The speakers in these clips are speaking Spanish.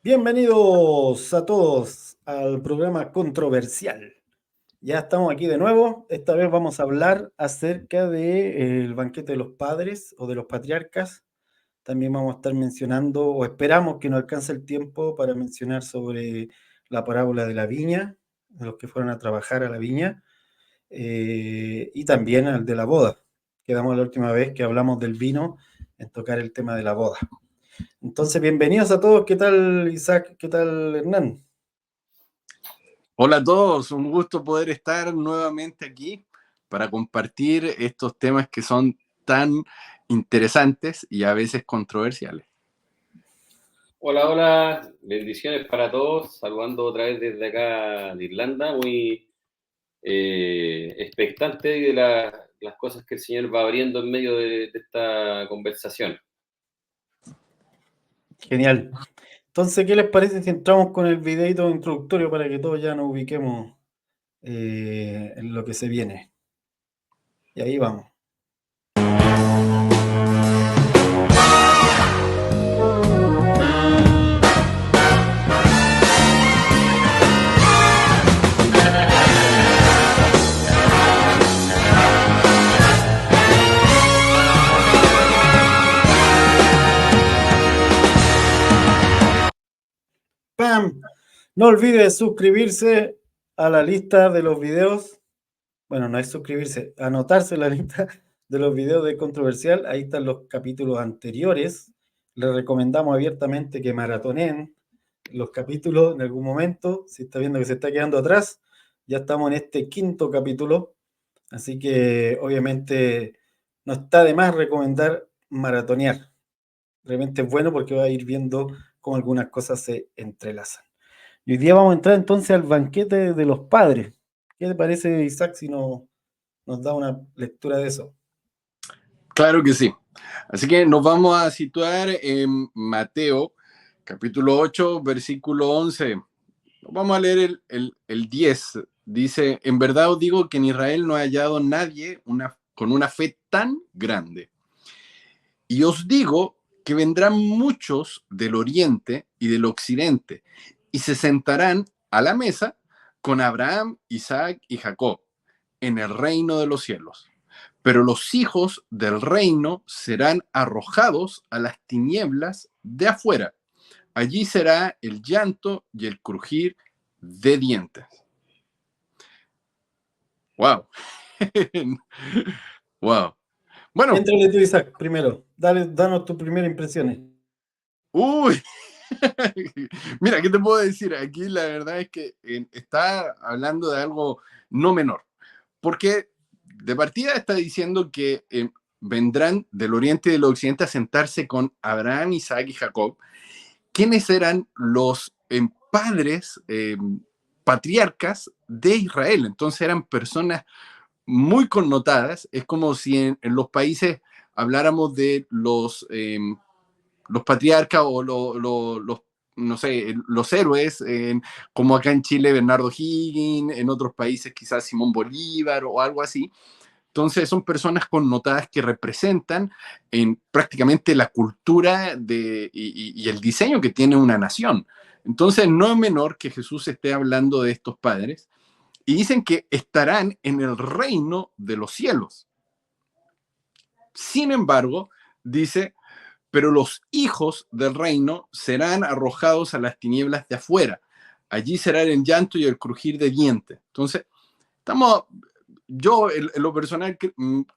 Bienvenidos a todos al programa Controversial. Ya estamos aquí de nuevo. Esta vez vamos a hablar acerca del banquete de los padres o de los patriarcas. También vamos a estar mencionando, o esperamos que nos alcance el tiempo para mencionar sobre la parábola de la viña, de los que fueron a trabajar a la viña, y también al de la boda. Quedamos la última vez que hablamos del vino en tocar el tema de la boda. Entonces, bienvenidos a todos. ¿Qué tal, Isaac? ¿Qué tal, Hernán? Hola a todos, un gusto poder estar nuevamente aquí para compartir estos temas que son tan interesantes y a veces controversiales. Hola, hola, bendiciones para todos, saludando otra vez desde acá de Irlanda, muy expectante de las cosas que el Señor va abriendo en medio de esta conversación. Genial. Entonces, ¿qué les parece si entramos con el videito introductorio para que todos ya nos ubiquemos en lo que se viene? Y ahí vamos. ¡Pam! No olvide suscribirse a la lista de los videos. Bueno, no es suscribirse, anotarse en la lista de los videos de Controversial. Ahí están los capítulos anteriores. Les recomendamos abiertamente que maratoneen los capítulos en algún momento. Si está viendo que se está quedando atrás, ya estamos en este quinto capítulo. Así que obviamente no está de más recomendar maratonear. Realmente es bueno porque va a ir viendo cómo algunas cosas se entrelazan. Y hoy día vamos a entrar entonces al banquete de los padres. ¿Qué te parece, Isaac, si nos da una lectura de eso? Claro que sí. Así que nos vamos a situar en Mateo, capítulo 8, versículo 11. Vamos a leer el 10. Dice, en verdad os digo que en Israel no ha hallado nadie con una fe tan grande. Y os digo que vendrán muchos del oriente y del occidente y se sentarán a la mesa con Abraham, Isaac y Jacob en el reino de los cielos. Pero los hijos del reino serán arrojados a las tinieblas de afuera. Allí será el llanto y el crujir de dientes. Wow. Wow. Bueno. Éntrale tú, Isaac, primero. Danos tus primeras impresiones. Uy. Mira, ¿qué te puedo decir? Aquí la verdad es que está hablando de algo no menor. Porque de partida está diciendo que vendrán del oriente y del occidente a sentarse con Abraham, Isaac y Jacob, quienes eran los padres patriarcas de Israel. Entonces eran personas muy connotadas. Es como si en los países habláramos de los patriarcas o los no sé, los héroes, como acá en Chile Bernardo Higgins, en otros países quizás Simón Bolívar o algo así. Entonces son personas connotadas que representan en prácticamente la cultura y el diseño que tiene una nación. Entonces no es menor que Jesús esté hablando de estos padres y dicen que estarán en el reino de los cielos. Sin embargo, dice, pero los hijos del reino serán arrojados a las tinieblas de afuera. Allí será el llanto y el crujir de dientes. Entonces, yo en lo personal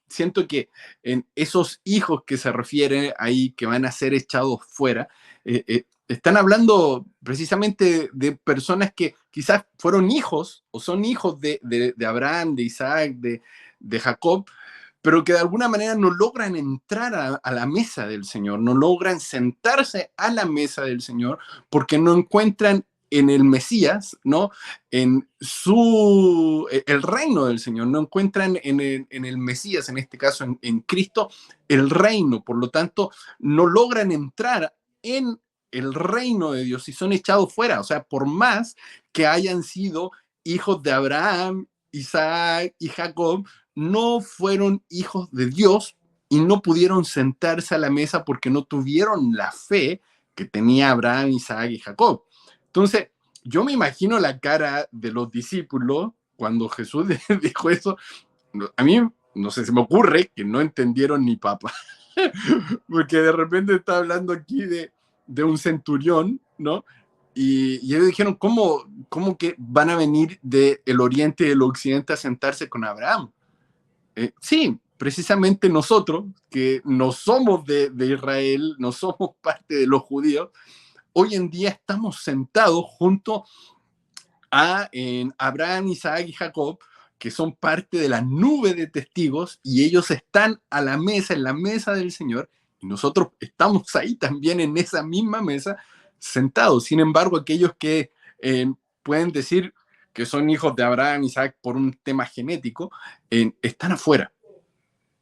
siento que en esos hijos que se refieren ahí, que van a ser echados fuera, están hablando precisamente de personas que quizás fueron hijos o son hijos de Abraham, de Isaac, de Jacob, pero que de alguna manera no logran entrar a la mesa del Señor, no logran sentarse a la mesa del Señor porque no encuentran en el Mesías, ¿no? En el reino del Señor, no encuentran en el Mesías, en este caso en Cristo, el reino, por lo tanto, no logran entrar en el reino de Dios y son echados fuera, o sea, por más que hayan sido hijos de Abraham, Isaac y Jacob, no fueron hijos de Dios y no pudieron sentarse a la mesa porque no tuvieron la fe que tenía Abraham, Isaac y Jacob. Entonces, yo me imagino la cara de los discípulos cuando Jesús dijo eso. A mí, no sé, se me ocurre que no entendieron ni papa, porque de repente está hablando aquí de un centurión, ¿no? Y ellos dijeron, ¿cómo que van a venir del oriente y del occidente a sentarse con Abraham? Sí, precisamente nosotros, que no somos de Israel, no somos parte de los judíos, hoy en día estamos sentados junto a Abraham, Isaac y Jacob, que son parte de la nube de testigos, y ellos están a la mesa, en la mesa del Señor, y nosotros estamos ahí también en esa misma mesa, sentados. Sin embargo, aquellos que pueden decir que son hijos de Abraham, Isaac, por un tema genético, están afuera,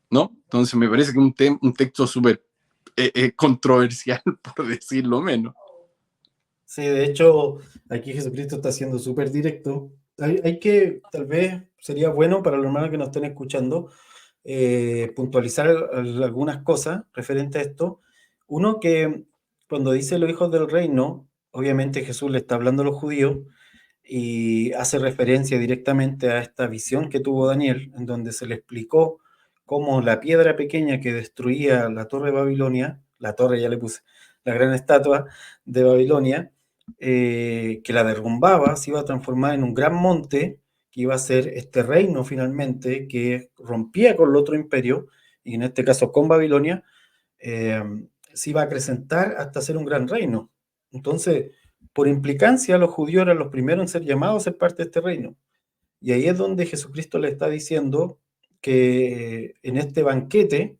¿no? Entonces me parece que un texto súper controversial, por decirlo menos. Sí, de hecho, aquí Jesucristo está siendo súper directo. Hay que, tal vez sería bueno para los hermanos que nos estén escuchando, puntualizar algunas cosas referentes a esto. Uno, que cuando dice los hijos del reino, obviamente Jesús le está hablando a los judíos y hace referencia directamente a esta visión que tuvo Daniel, en donde se le explicó cómo la piedra pequeña que destruía la torre de Babilonia, la torre ya le puse, la gran estatua de Babilonia, que la derrumbaba, se iba a transformar en un gran monte, que iba a ser este reino finalmente, que rompía con el otro imperio, y en este caso con Babilonia, se iba a acrecentar hasta ser un gran reino. Entonces, por implicancia, los judíos eran los primeros en ser llamados a ser parte de este reino. Y ahí es donde Jesucristo le está diciendo que en este banquete,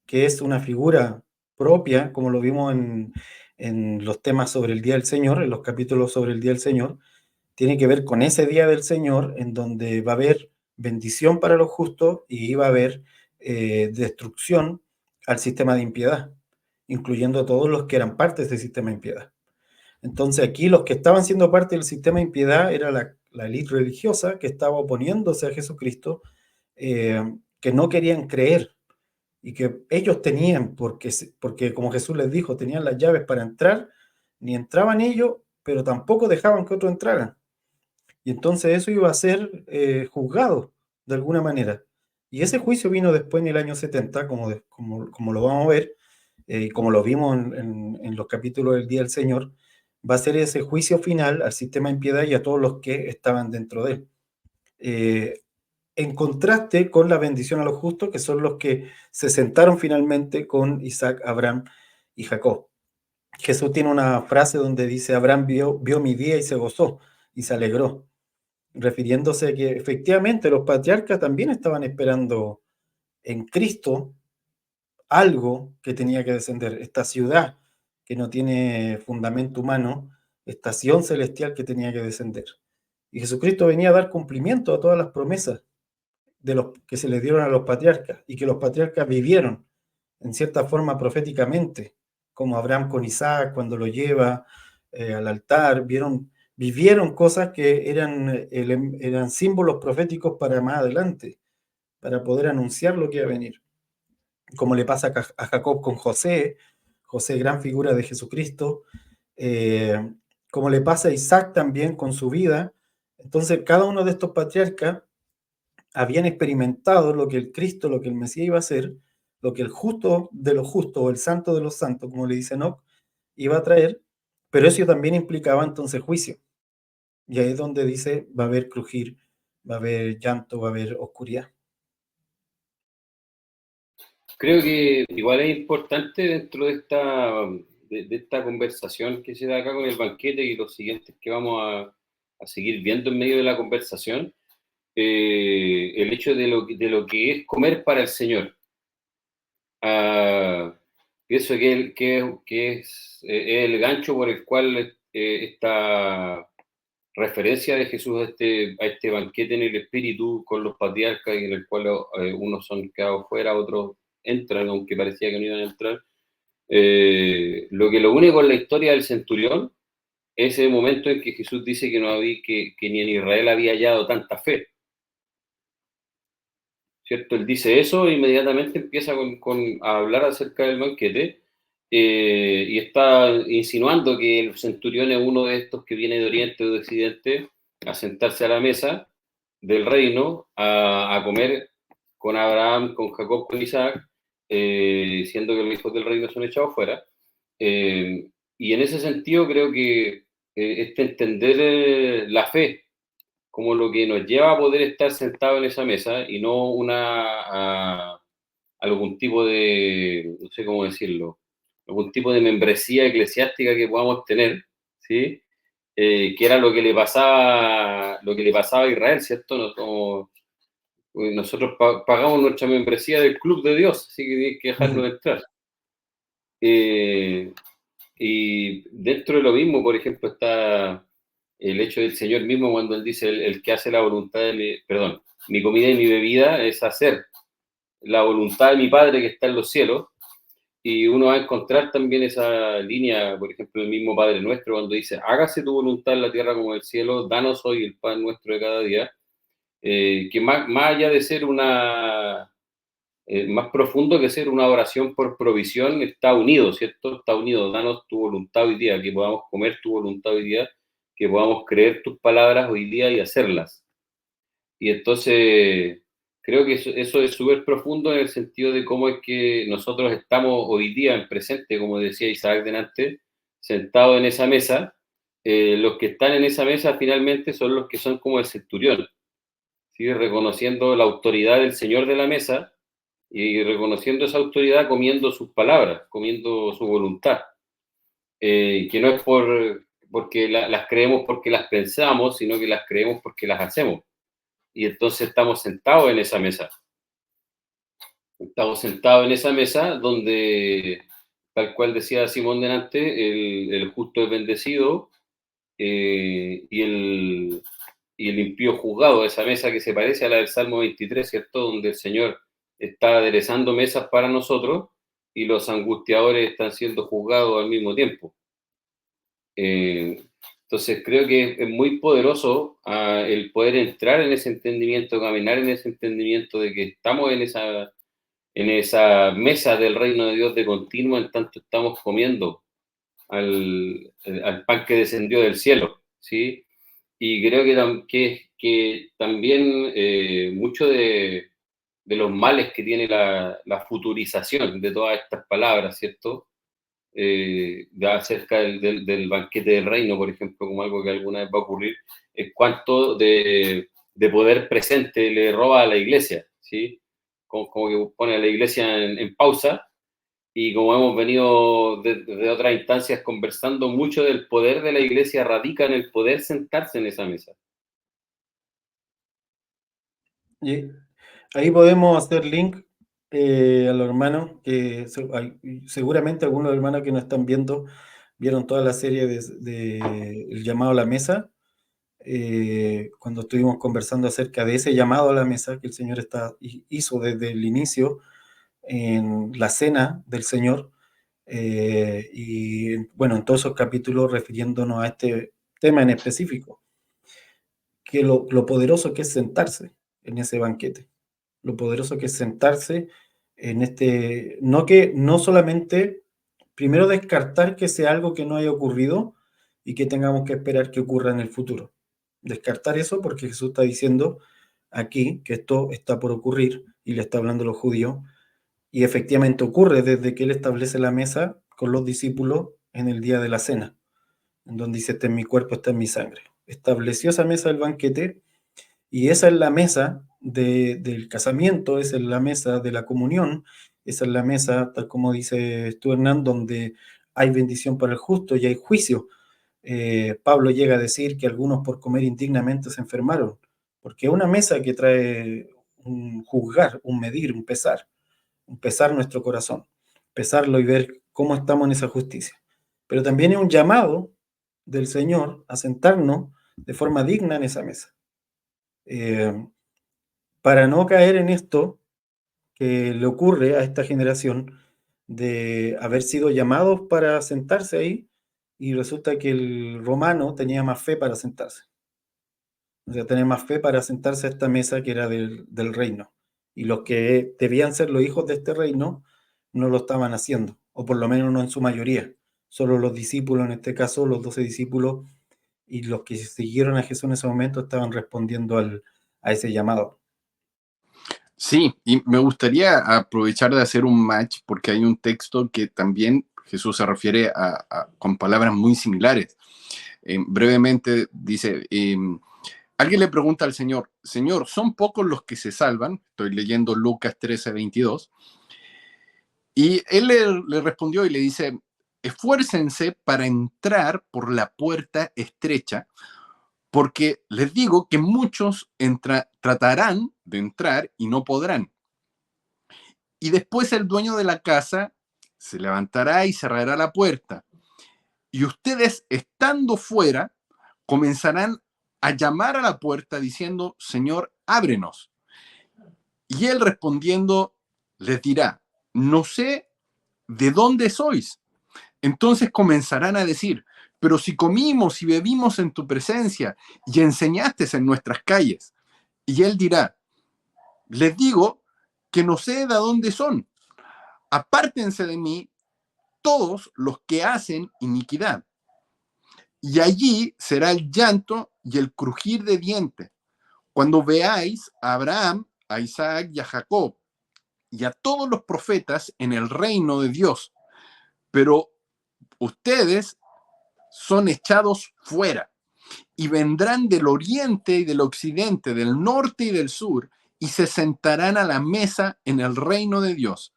que es una figura propia, como lo vimos en los temas sobre el Día del Señor, en los capítulos sobre el Día del Señor, tiene que ver con ese Día del Señor, en donde va a haber bendición para los justos y va a haber destrucción al sistema de impiedad, incluyendo a todos los que eran parte de este sistema de impiedad. Entonces aquí los que estaban siendo parte del sistema de impiedad era la élite religiosa que estaba oponiéndose a Jesucristo, que no querían creer y que ellos tenían, porque como Jesús les dijo, tenían las llaves para entrar, ni entraban ellos, pero tampoco dejaban que otros entraran. Y entonces eso iba a ser juzgado de alguna manera. Y ese juicio vino después en el año 70, como lo vamos a ver, como lo vimos en los capítulos del Día del Señor, va a ser ese juicio final al sistema de impiedad y a todos los que estaban dentro de él. En contraste con la bendición a los justos, que son los que se sentaron finalmente con Isaac, Abraham y Jacob. Jesús tiene una frase donde dice, Abraham vio mi día y se gozó y se alegró, refiriéndose a que efectivamente los patriarcas también estaban esperando en Cristo algo que tenía que descender, esta ciudad que no tiene fundamento humano, estación celestial que tenía que descender. Y Jesucristo venía a dar cumplimiento a todas las promesas de los que se les dieron a los patriarcas y que los patriarcas vivieron en cierta forma proféticamente, como Abraham con Isaac cuando lo lleva al altar, vivieron cosas que eran símbolos proféticos para más adelante, para poder anunciar lo que iba a venir. Como le pasa a Jacob con José, gran figura de Jesucristo, como le pasa a Isaac también con su vida. Entonces, cada uno de estos patriarcas habían experimentado lo que el Cristo, lo que el Mesías iba a hacer, lo que el justo de los justos o el santo de los santos, como le dice Enoch, iba a traer, pero eso también implicaba entonces juicio. Y ahí es donde dice, va a haber crujir, va a haber llanto, va a haber oscuridad. Creo que igual es importante dentro de esta conversación que se da acá con el banquete y los siguientes que vamos a seguir viendo en medio de la conversación, el hecho de lo que es comer para el Señor. Eso que es el gancho por el cual esta referencia de Jesús a este banquete en el Espíritu con los patriarcas, en el cual unos son quedados fuera, otros entran, aunque parecía que no iban a entrar. Lo une con la historia del centurión es ese momento en que Jesús dice que no había, que ni en Israel había hallado tanta fe. ¿Cierto? Él dice eso e inmediatamente empieza a hablar acerca del banquete y está insinuando que el centurión es uno de estos que viene de Oriente o de Occidente a sentarse a la mesa del reino a comer con Abraham, con Jacob, con Isaac, siendo que los hijos del reino son echados fuera. Y en ese sentido creo que entender la fe como lo que nos lleva a poder estar sentados en esa mesa y no algún tipo de, no sé cómo decirlo, algún tipo de membresía eclesiástica que podamos tener, ¿sí? Que era lo que le pasaba a Israel, ¿cierto? Nosotros pagamos nuestra membresía del club de Dios, así que tienes que dejarnos entrar. Y dentro de lo mismo, por ejemplo, está el hecho del Señor mismo cuando Él dice, el que hace la voluntad de mi comida y mi bebida es hacer la voluntad de mi Padre que está en los cielos. Y uno va a encontrar también esa línea, por ejemplo, el mismo Padre Nuestro, cuando dice, hágase tu voluntad en la tierra como en el cielo, danos hoy el pan nuestro de cada día, que más allá de ser más profundo que ser una oración por provisión, está unido, ¿cierto? Está unido, danos tu voluntad hoy día, que podamos comer tu voluntad hoy día, que podamos creer tus palabras hoy día y hacerlas. Y entonces creo que eso es súper profundo en el sentido de cómo es que nosotros estamos hoy día en presente, como decía Isaac delante, sentados en esa mesa. Los que están en esa mesa finalmente son los que son como el centurión, ¿sí? Reconociendo la autoridad del Señor de la mesa y reconociendo esa autoridad comiendo sus palabras, comiendo su voluntad, que no es porque las creemos porque las pensamos, sino que las creemos porque las hacemos. Y entonces estamos sentados en esa mesa. Estamos sentados en esa mesa donde, tal cual decía Simón delante, el justo es bendecido y el impío juzgado. Esa mesa que se parece a la del Salmo 23, ¿cierto? Donde el Señor está aderezando mesas para nosotros y los angustiadores están siendo juzgados al mismo tiempo. Entonces creo que es muy poderoso el poder entrar en ese entendimiento, caminar en ese entendimiento de que estamos en esa mesa del reino de Dios de continuo en tanto estamos comiendo al pan que descendió del cielo, ¿sí? Y creo que también mucho de los males que tiene la futurización de todas estas palabras, ¿cierto? Acerca del banquete del reino, por ejemplo, como algo que alguna vez va a ocurrir, es cuánto de poder presente le roba a la iglesia, ¿sí? Como que pone a la iglesia en pausa, y como hemos venido de otras instancias conversando, mucho del poder de la iglesia radica en el poder sentarse en esa mesa. Y ahí podemos hacer link a los hermanos, que seguramente algunos hermanos que nos están viendo vieron toda la serie de El llamado a la mesa, cuando estuvimos conversando acerca de ese llamado a la mesa que el Señor hizo desde el inicio en la cena del Señor, y bueno, en todos esos capítulos refiriéndonos a este tema en específico, que lo poderoso que es sentarse en ese banquete, lo poderoso que es sentarse en no solamente, primero descartar que sea algo que no haya ocurrido y que tengamos que esperar que ocurra en el futuro. Descartar eso porque Jesús está diciendo aquí que esto está por ocurrir y le está hablando a los judíos, y efectivamente ocurre desde que Él establece la mesa con los discípulos en el día de la cena, en donde dice, este es mi cuerpo, esta es mi sangre. Estableció esa mesa del banquete, y esa es la mesa del casamiento, esa es la mesa de la comunión, esa es la mesa, tal como dice tú, Hernán, donde hay bendición para el justo y hay juicio. Pablo llega a decir que algunos por comer indignamente se enfermaron, porque es una mesa que trae un juzgar, un medir, un pesar nuestro corazón, pesarlo y ver cómo estamos en esa justicia. Pero también es un llamado del Señor a sentarnos de forma digna en esa mesa. Para no caer en esto que le ocurre a esta generación de haber sido llamados para sentarse ahí, y resulta que el romano tenía más fe para sentarse. O sea, tenía más fe para sentarse a esta mesa que era del reino. Y los que debían ser los hijos de este reino no lo estaban haciendo. o por lo menos no en su mayoría. Solo los discípulos, en este caso los 12 discípulos y los que siguieron a Jesús en ese momento estaban respondiendo a ese llamado. Sí, y me gustaría aprovechar de hacer un match porque hay un texto que también Jesús se refiere con palabras muy similares. Brevemente dice, alguien le pregunta al Señor, Señor, ¿son pocos los que se salvan? Estoy leyendo Lucas 13:22. Y él le respondió y le dice, esfuércense para entrar por la puerta estrecha, porque les digo que muchos tratarán de entrar y no podrán. Y después el dueño de la casa se levantará y cerrará la puerta. Y ustedes, estando fuera, comenzarán a llamar a la puerta diciendo, Señor, ábrenos. Y él respondiendo les dirá, no sé de dónde sois. Entonces comenzarán a decir, pero si comimos y bebimos en tu presencia y enseñaste en nuestras calles. Y él dirá, les digo que no sé de dónde son. Apártense de mí todos los que hacen iniquidad. Y allí será el llanto y el crujir de dientes, cuando veáis a Abraham, a Isaac y a Jacob, y a todos los profetas en el reino de Dios. Pero ustedes son echados fuera, y vendrán del oriente y del occidente, del norte y del sur, y se sentarán a la mesa en el reino de Dios.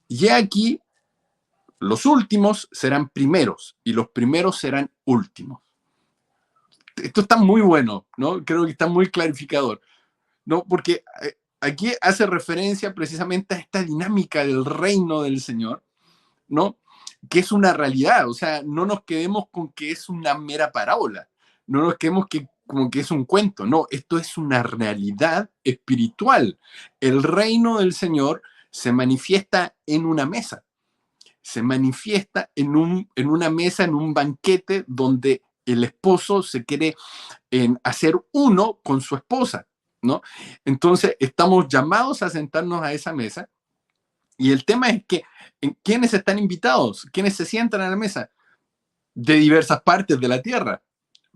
Y aquí, los últimos serán primeros, y los primeros serán últimos. Esto está muy bueno, ¿no? Creo que está muy clarificador, ¿no? Porque aquí hace referencia precisamente a esta dinámica del reino del Señor, ¿no? Que es una realidad, o sea, no nos quedemos con que es una mera parábola, no nos quedemos como que es un cuento, no, esto es una realidad espiritual. El reino del Señor se manifiesta en una mesa, se manifiesta en una mesa, en un banquete donde el esposo se quiere hacer uno con su esposa, ¿no? Entonces, estamos llamados a sentarnos a esa mesa y el tema es que ¿quiénes están invitados? ¿Quiénes se sientan a la mesa? De diversas partes de la tierra.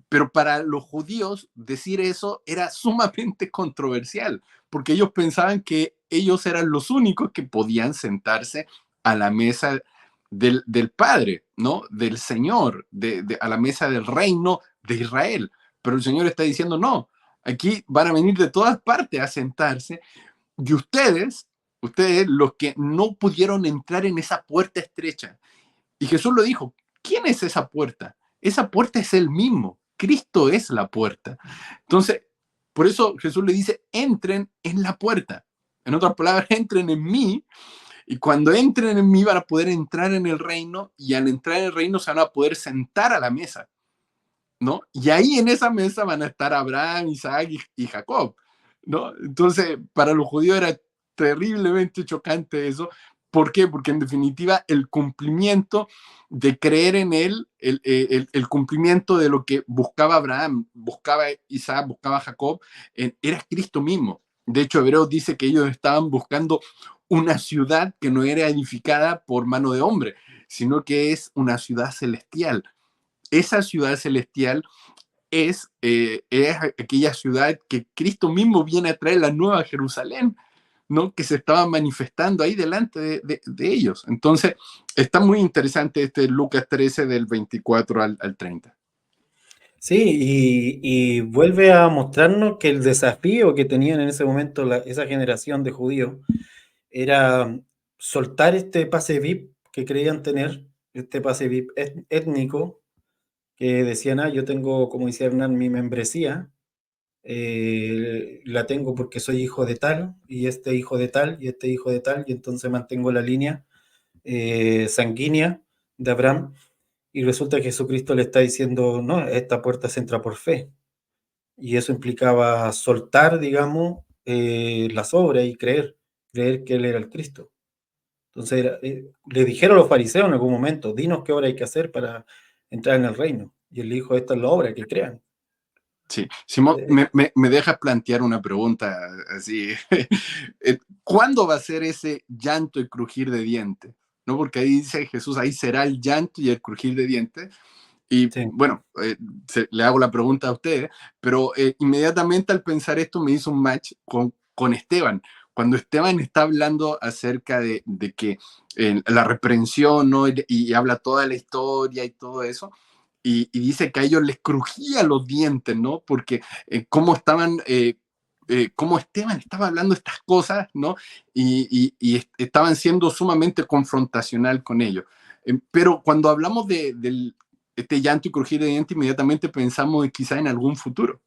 Pero para los judíos decir eso era sumamente controversial, porque ellos pensaban que ellos eran los únicos que podían sentarse a la mesa del Padre, ¿no? Del Señor, a la mesa del reino de Israel. Pero el Señor está diciendo, no, aquí van a venir de todas partes a sentarse y ustedes los que no pudieron entrar en esa puerta estrecha. Y Jesús lo dijo, ¿quién es esa puerta? Esa puerta es Él mismo. Cristo es la puerta. Entonces, por eso Jesús le dice, entren en la puerta. En otras palabras, entren en mí. Y cuando entren en mí van a poder entrar en el reino y al entrar en el reino se van a poder sentar a la mesa, ¿no? Y ahí en esa mesa van a estar Abraham, Isaac y Jacob, ¿no? Entonces, para los judíos era terriblemente chocante eso. ¿Por qué? Porque en definitiva el cumplimiento de creer en él, el cumplimiento de lo que buscaba Abraham, buscaba Isaac, buscaba Jacob, era Cristo mismo. De hecho, Hebreos dice que ellos estaban buscando una ciudad que no era edificada por mano de hombre, sino que es una ciudad celestial. Esa ciudad celestial es aquella ciudad que Cristo mismo viene a traer, la nueva Jerusalén, ¿no? Que se estaba manifestando ahí delante de ellos. Entonces, está muy interesante este Lucas 13 del 24 al 30. Sí, y vuelve a mostrarnos que el desafío que tenían en ese momento esa generación de judíos era soltar este pase VIP que creían tener, este pase VIP étnico, que decían, yo tengo, como decía Hernán, mi membresía, la tengo porque soy hijo de tal, y este hijo de tal, y este hijo de tal, y entonces mantengo la línea sanguínea de Abraham, y resulta que Jesucristo le está diciendo, no, esta puerta se entra por fe, y eso implicaba soltar, digamos, las obras y creer que Él era el Cristo. Entonces, le dijeron a los fariseos en algún momento, dinos qué obra hay que hacer para entrar en el reino. Y él dijo, esta es la obra, que crean. Sí, Simón, me dejas plantear una pregunta así. ¿Cuándo va a ser ese llanto y crujir de dientes? ¿no? Porque ahí dice Jesús, ahí será el llanto y el crujir de dientes. Y Sí. bueno, le hago la pregunta a ustedes, pero inmediatamente al pensar esto me hizo un match con Esteban. Cuando Esteban está hablando acerca de que la reprensión, ¿no? Y habla toda la historia y todo eso, y dice que a ellos les crujían los dientes, ¿no? Porque cómo estaban... cómo Esteban estaba hablando estas cosas, ¿no? Y estaban siendo sumamente confrontacional con ellos. Pero cuando hablamos del este llanto y crujir de dientes, inmediatamente pensamos quizá en algún futuro.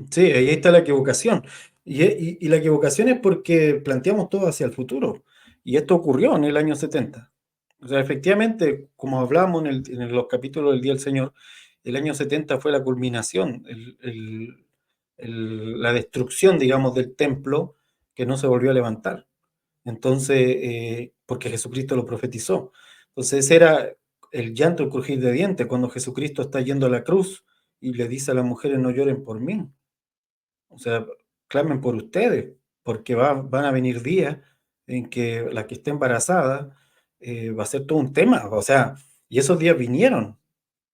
Sí, ahí está la equivocación. Y la equivocación es porque planteamos todo hacia el futuro. Y esto ocurrió en el año 70. O sea, efectivamente, como hablamos en los capítulos del Día del Señor, el año 70 fue la culminación, la destrucción, digamos, del templo que no se volvió a levantar. Entonces, porque Jesucristo lo profetizó. Entonces, ese era el llanto, el crujir de dientes, cuando Jesucristo está yendo a la cruz y le dice a las mujeres, no lloren por mí. O sea, clamen por ustedes, porque van a venir días en que la que esté embarazada va a ser todo un tema. O sea, y esos días vinieron.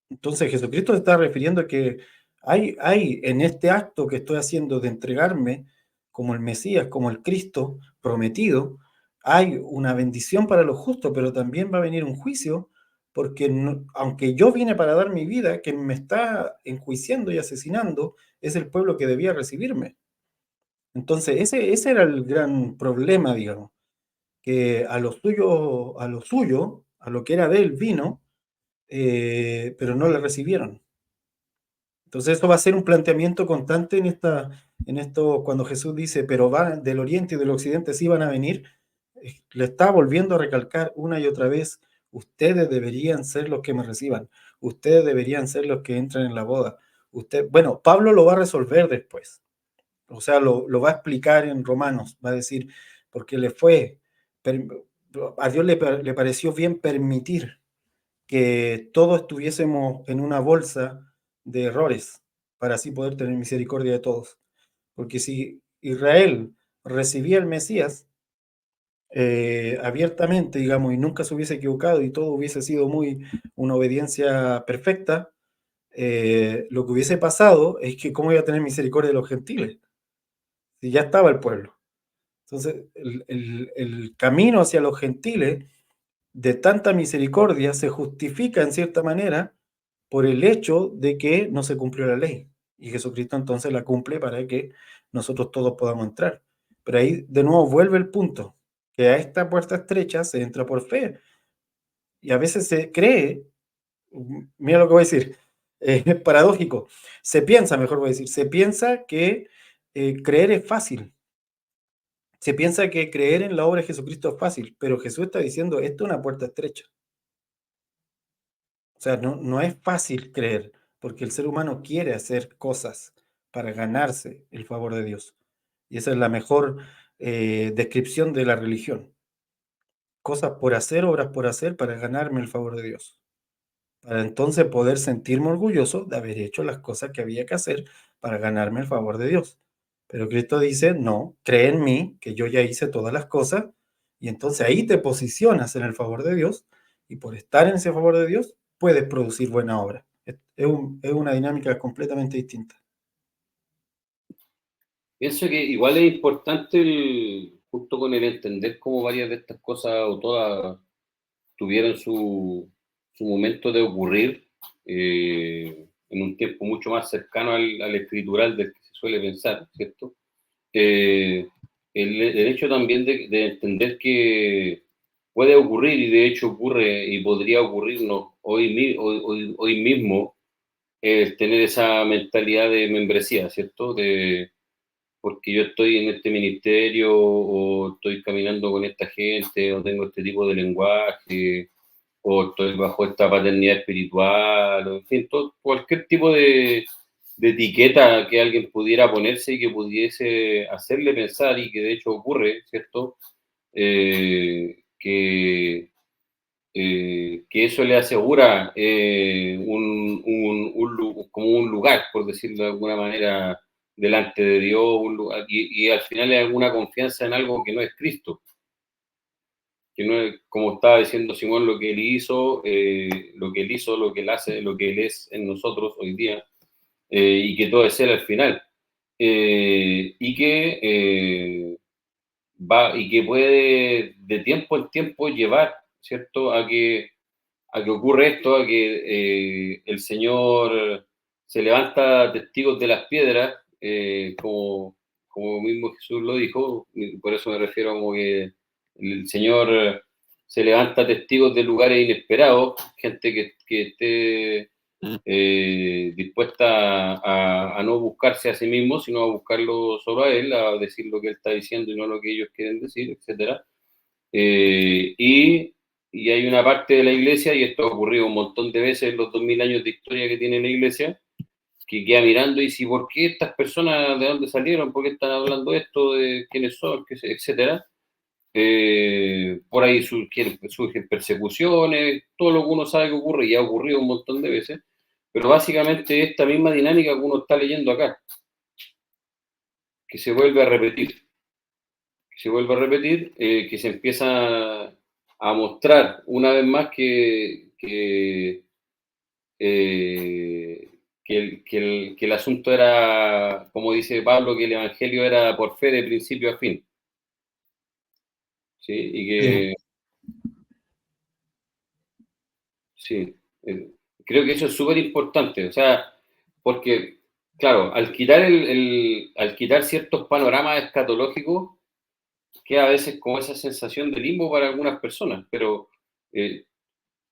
Entonces Jesucristo se está refiriendo a que hay en este acto que estoy haciendo de entregarme como el Mesías, como el Cristo prometido, hay una bendición para los justos, pero también va a venir un juicio, porque aunque yo vine para dar mi vida, quien me está enjuiciando y asesinando es el pueblo que debía recibirme. Entonces ese era el gran problema, digamos, que a lo que era de él vino, pero no le recibieron. Entonces, eso va a ser un planteamiento constante en esto, cuando Jesús dice, pero van del oriente y del occidente sí van a venir, le está volviendo a recalcar una y otra vez, ustedes deberían ser los que me reciban, ustedes deberían ser los que entran en la boda. Bueno, Pablo lo va a resolver después, o sea, lo va a explicar en Romanos, va a decir, porque a Dios le pareció bien permitir que todos estuviésemos en una bolsa de errores para así poder tener misericordia de todos. Porque si Israel recibía el Mesías abiertamente, digamos, y nunca se hubiese equivocado y todo hubiese sido una obediencia perfecta, lo que hubiese pasado es que cómo iba a tener misericordia de los gentiles, si ya estaba el pueblo. Entonces, el camino hacia los gentiles de tanta misericordia se justifica en cierta manera por el hecho de que no se cumplió la ley. Y Jesucristo entonces la cumple para que nosotros todos podamos entrar. Pero ahí de nuevo vuelve el punto, que a esta puerta estrecha se entra por fe. Y a veces se cree, mira lo que voy a decir, es paradójico, se piensa, mejor voy a decir, se piensa que creer es fácil. Se piensa que creer en la obra de Jesucristo es fácil, pero Jesús está diciendo, esto es una puerta estrecha. O sea, no es fácil creer, porque el ser humano quiere hacer cosas para ganarse el favor de Dios. Y esa es la mejor descripción de la religión. Cosas por hacer, obras por hacer para ganarme el favor de Dios. Para entonces poder sentirme orgulloso de haber hecho las cosas que había que hacer para ganarme el favor de Dios. Pero Cristo dice, no, cree en mí, que yo ya hice todas las cosas, y entonces ahí te posicionas en el favor de Dios, y por estar en ese favor de Dios, puedes producir buena obra. Es una dinámica completamente distinta. Pienso que igual es importante, justo con el entender cómo varias de estas cosas o todas tuvieron su momento de ocurrir en un tiempo mucho más cercano al escritural del que se suele pensar, ¿cierto? El hecho también de entender que puede ocurrir, y de hecho ocurre y podría ocurrirnos hoy mismo, tener esa mentalidad de membresía, ¿cierto? Porque yo estoy en este ministerio o estoy caminando con esta gente o tengo este tipo de lenguaje o estoy bajo esta paternidad espiritual, o en fin, cualquier tipo de etiqueta que alguien pudiera ponerse y que pudiese hacerle pensar, y que de hecho ocurre, ¿cierto? Que eso le asegura como un lugar, por decirlo de alguna manera, delante de Dios, un lugar, y al final es alguna confianza en algo que no es Cristo. que no es, como estaba diciendo Simón, lo que él hizo, lo que él hace, lo que él es en nosotros hoy día, y que todo es él al final. Y que y que puede de tiempo en tiempo llevar, ¿cierto?, a que ocurre esto, a que el Señor se levanta testigos de las piedras, como mismo Jesús lo dijo, y por eso me refiero como que el Señor se levanta testigos de lugares inesperados, gente que esté dispuesta a no buscarse a sí mismo, sino a buscarlo solo a él, a decir lo que él está diciendo y no lo que ellos quieren decir, etcétera. Y hay una parte de la iglesia, y esto ha ocurrido un montón de veces en los 2000 años de historia que tiene la iglesia, que queda mirando y dice, ¿por qué estas personas de dónde salieron? ¿Por qué están hablando esto? ¿De quiénes son? Etcétera. Por ahí surgen persecuciones, todo lo que uno sabe que ocurre y ha ocurrido un montón de veces, pero básicamente esta misma dinámica que uno está leyendo acá, que se vuelve a repetir, que se empieza a mostrar una vez más que el asunto era, como dice Pablo, que el Evangelio era por fe de principio a fin. ¿Sí? Y que, sí, creo que eso es súper importante, o sea, porque, claro, al quitar ciertos panoramas escatológicos, queda a veces como esa sensación de limbo para algunas personas, pero eh,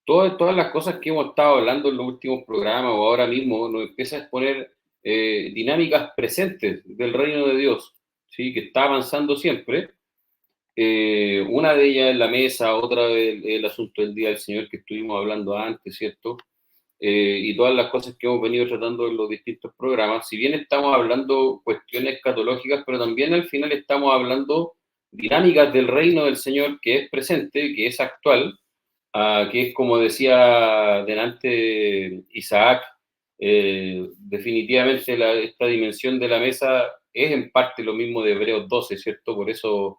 todas las cosas que hemos estado hablando en los últimos programas o ahora mismo nos empieza a exponer dinámicas presentes del reino de Dios, ¿sí? Que está avanzando siempre. Una de ellas es la mesa, otra es el asunto del Día del Señor que estuvimos hablando antes, ¿cierto? Y todas las cosas que hemos venido tratando en los distintos programas. Si bien estamos hablando cuestiones escatológicas, pero también al final estamos hablando dinámicas del reino del Señor que es presente, que es actual, que es como decía delante Isaac, definitivamente esta dimensión de la mesa es en parte lo mismo de Hebreos 12, ¿cierto? Por eso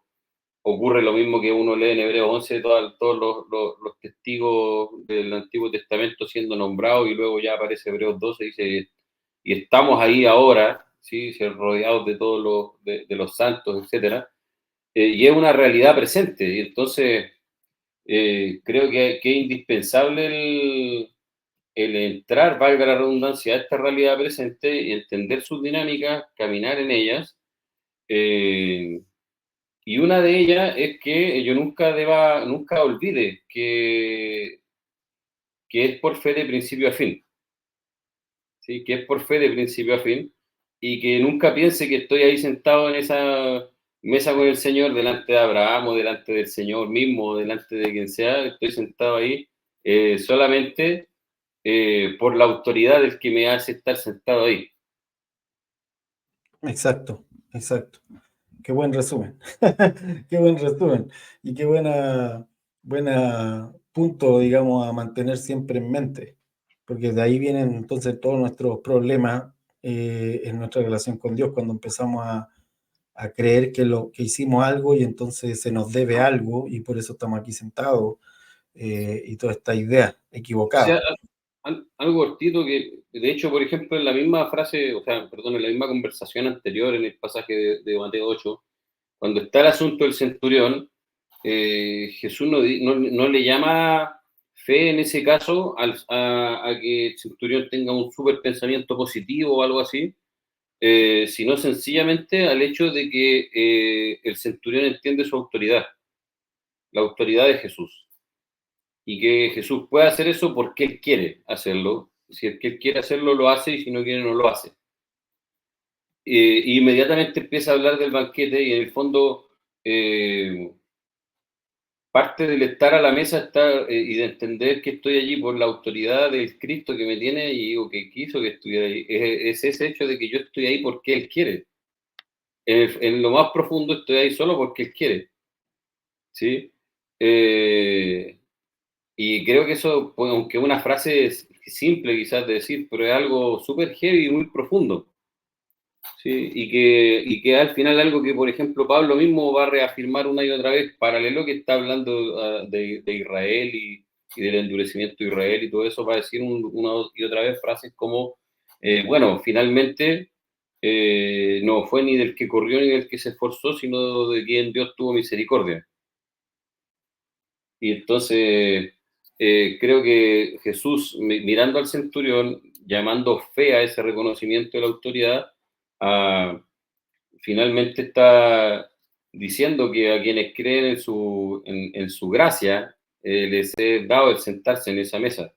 ocurre lo mismo que uno lee en Hebreos 11, todos los testigos del Antiguo Testamento siendo nombrados, y luego ya aparece Hebreos 12 y dice, y estamos ahí ahora, ¿sí? Rodeados de todos de los santos, etcétera, y es una realidad presente, y entonces creo que es indispensable el entrar, valga la redundancia, a esta realidad presente y entender sus dinámicas, caminar en ellas. Y una de ellas es que yo nunca olvide que es por fe de principio a fin, ¿sí? Que es por fe de principio a fin, y que nunca piense que estoy ahí sentado en esa mesa con el Señor, delante de Abraham o delante del Señor mismo, o delante de quien sea, estoy sentado ahí solamente por la autoridad del que me hace estar sentado ahí. Exacto, exacto. Qué buen resumen. Qué buen resumen. Y qué buena punto, digamos, a mantener siempre en mente. Porque de ahí vienen entonces todos nuestros problemas en nuestra relación con Dios, cuando empezamos a creer que hicimos algo y entonces se nos debe algo y por eso estamos aquí sentados, y toda esta idea O equivocada. sea, algo cortito que, de hecho, por ejemplo, en la misma frase, o sea, perdón, en la misma conversación anterior, en el pasaje de Mateo 8, cuando está el asunto del centurión, Jesús no le llama fe en ese caso a que el centurión tenga un súper pensamiento positivo o algo así, sino sencillamente al hecho de que el centurión entiende su autoridad, la autoridad de Jesús, y que Jesús puede hacer eso porque Él quiere hacerlo. Si es que Él quiere hacerlo, lo hace, y si no quiere, no lo hace. Inmediatamente empieza a hablar del banquete, y en el fondo parte del estar a la mesa y de entender que estoy allí por la autoridad del Cristo que me tiene y digo que quiso que estuviera ahí. Es ese hecho de que yo estoy ahí porque Él quiere. En lo más profundo estoy ahí solo porque Él quiere, ¿sí? Y creo que eso, pues, aunque una frase es simple quizás de decir, pero es algo súper heavy y muy profundo, Sí, y que al final algo que, por ejemplo, Pablo mismo va a reafirmar una y otra vez, paralelo que está hablando de Israel y del endurecimiento de Israel y todo eso, va a decir una y otra vez frases como, bueno, finalmente no fue ni del que corrió ni del que se esforzó, sino de quien Dios tuvo misericordia. Y entonces creo que Jesús, mirando al centurión, llamando fe a ese reconocimiento de la autoridad, a finalmente está diciendo que a quienes creen en su gracia, les he dado el sentarse en esa mesa.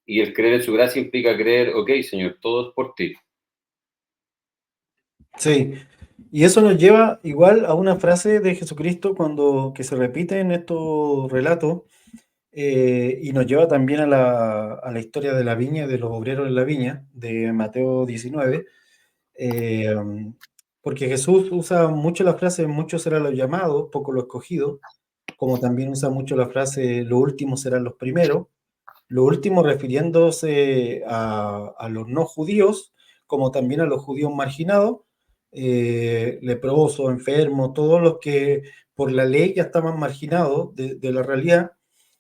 Y el creer en su gracia implica creer, ok, Señor, todo es por ti. Sí, y eso nos lleva igual a una frase de Jesucristo que se repite en estos relatos, y nos lleva también a la historia de la viña, de los obreros en la viña, de Mateo 19, eh, porque Jesús usa mucho la frase, muchos serán los llamados, pocos los escogidos, como también usa mucho la frase, los últimos serán los primeros, los últimos refiriéndose a los no judíos, como también a los judíos marginados, leprosos, enfermos, todos los que por la ley ya estaban marginados de la realidad.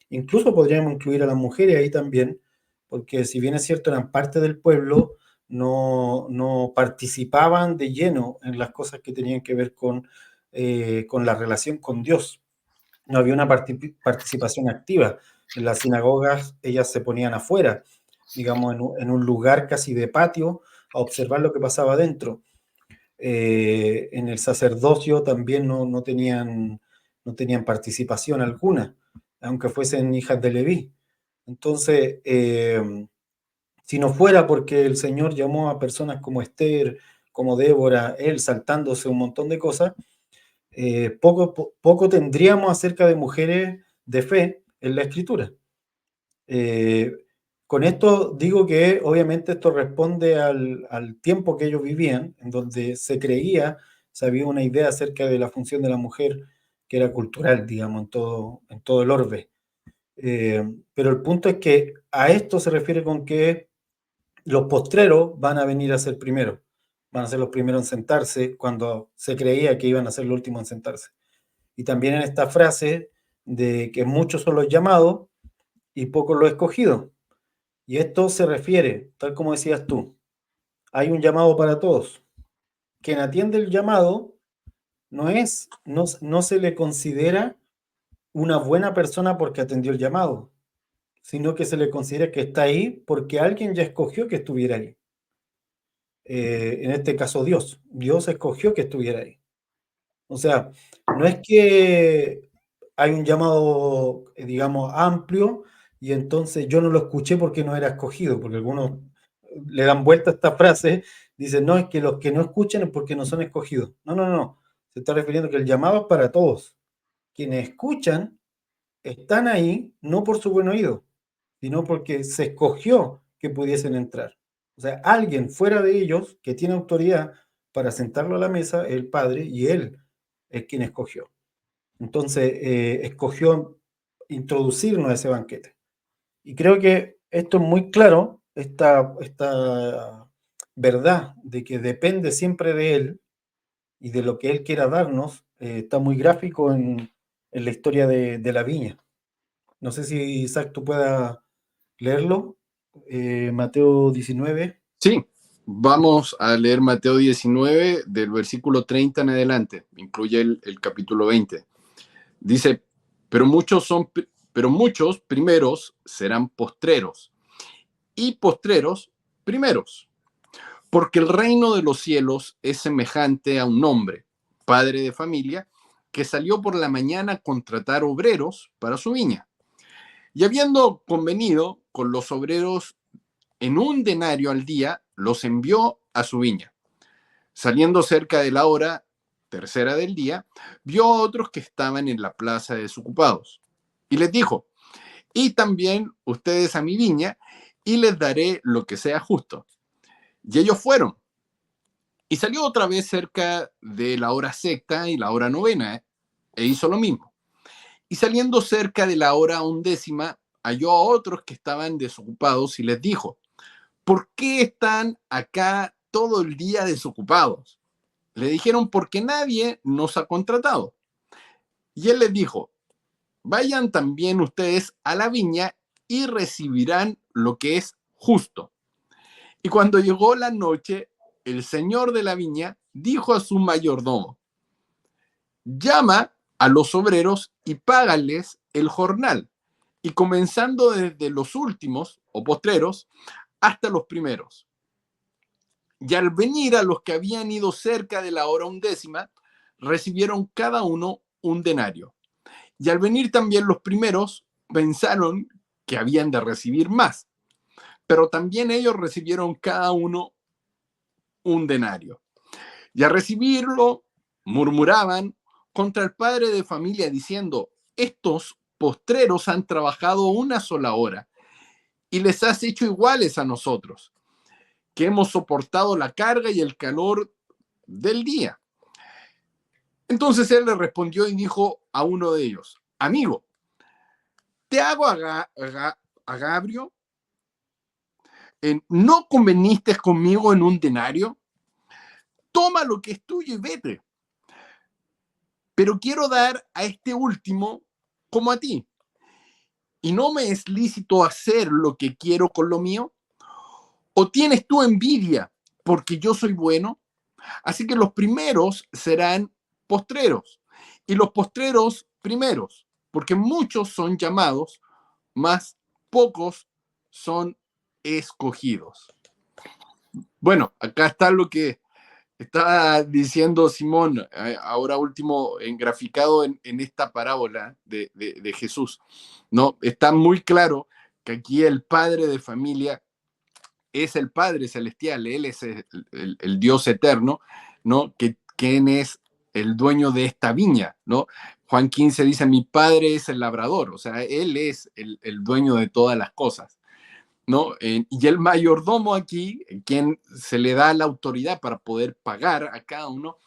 Incluso podríamos incluir a las mujeres ahí también, porque si bien es cierto, eran parte del pueblo, no participaban de lleno en las cosas que tenían que ver con la relación con Dios. No había una participación activa. En las sinagogas ellas se ponían afuera, digamos, en un lugar casi de patio, a observar lo que pasaba dentro. En el sacerdocio también no tenían participación alguna, aunque fuesen hijas de Leví. Entonces, si no fuera porque el Señor llamó a personas como Esther, como Débora, él saltándose un montón de cosas, poco tendríamos acerca de mujeres de fe en la Escritura. Eh, con esto digo que obviamente esto responde al tiempo que ellos vivían, en donde se había una idea acerca de la función de la mujer que era cultural, digamos, en todo el orbe. Pero el punto es que a esto se refiere con que los postreros van a venir a ser primeros, van a ser los primeros en sentarse cuando se creía que iban a ser los últimos en sentarse. Y también en esta frase de que muchos son los llamados y pocos los escogidos. Y esto se refiere, tal como decías tú, hay un llamado para todos. Quien atiende el llamado no se le considera una buena persona porque atendió el llamado, sino que se le considera que está ahí porque alguien ya escogió que estuviera ahí. En este caso Dios escogió que estuviera ahí. O sea, no es que hay un llamado, digamos, amplio y entonces yo no lo escuché porque no era escogido, porque algunos le dan vuelta a esta frase, dicen, no, es que los que no escuchan es porque no son escogidos. No, no, no, se está refiriendo que el llamado es para todos. Quienes escuchan están ahí no por su buen oído, sino porque se escogió que pudiesen entrar. O sea, alguien fuera de ellos que tiene autoridad para sentarlo a la mesa, el Padre, y Él es quien escogió. Entonces, escogió introducirnos a ese banquete. Y creo que esto es muy claro, esta verdad de que depende siempre de Él y de lo que Él quiera darnos, está muy gráfico en la historia de la viña. No sé si Isaac tú puedas leerlo, Mateo 19. Sí, vamos a leer Mateo 19 del versículo 30 en adelante, incluye el capítulo 20. Dice, pero muchos primeros serán postreros y postreros primeros, porque el reino de los cielos es semejante a un hombre, padre de familia, que salió por la mañana a contratar obreros para su viña. Y habiendo convenido con los obreros en 1 denario al día, los envió a su viña. Saliendo cerca de la hora tercera del día, vio a otros que estaban en la plaza desocupados. Y les dijo, y también ustedes a mi viña, y les daré lo que sea justo. Y ellos fueron. Y salió otra vez cerca de la hora sexta y la hora novena, e hizo lo mismo. Y saliendo cerca de la hora 11ª, halló a otros que estaban desocupados y les dijo, ¿por qué están acá todo el día desocupados. Le dijeron, porque nadie nos ha contratado. Y él les dijo, vayan también ustedes a la viña y recibirán lo que es justo. Y cuando llegó la noche, el señor de la viña dijo a su mayordomo, llama a los obreros y págales el jornal, y comenzando desde los últimos o postreros hasta los primeros. Y al venir a los que habían ido cerca de la hora 11, recibieron cada uno un denario. Y al venir también los primeros, pensaron que habían de recibir más, pero también ellos recibieron cada uno un denario. Y al recibirlo, murmuraban contra el padre de familia diciendo, estos postreros han trabajado una sola hora y les has hecho iguales a nosotros, que hemos soportado la carga y el calor del día. Entonces él le respondió y dijo a uno de ellos, amigo, te hago agravio, ¿no conveniste conmigo en un denario? Toma lo que es tuyo y vete. Pero quiero dar a este último como a ti. ¿Y no me es lícito hacer lo que quiero con lo mío? ¿O tienes tú envidia porque yo soy bueno? Así que los primeros serán postreros y los postreros primeros, porque muchos son llamados, mas pocos son escogidos. Bueno, acá está lo que está diciendo Simón, ahora último engraficado en esta parábola de Jesús, ¿no? Está muy claro que aquí el padre de familia es el Padre Celestial, Él es el Dios eterno, ¿no? ¿Quién es el dueño de esta viña, ¿no? Juan 15 dice, mi Padre es el labrador, o sea, Él es el dueño de todas las cosas, ¿no? Y el mayordomo aquí, quien se le da la autoridad para poder pagar a cada uno,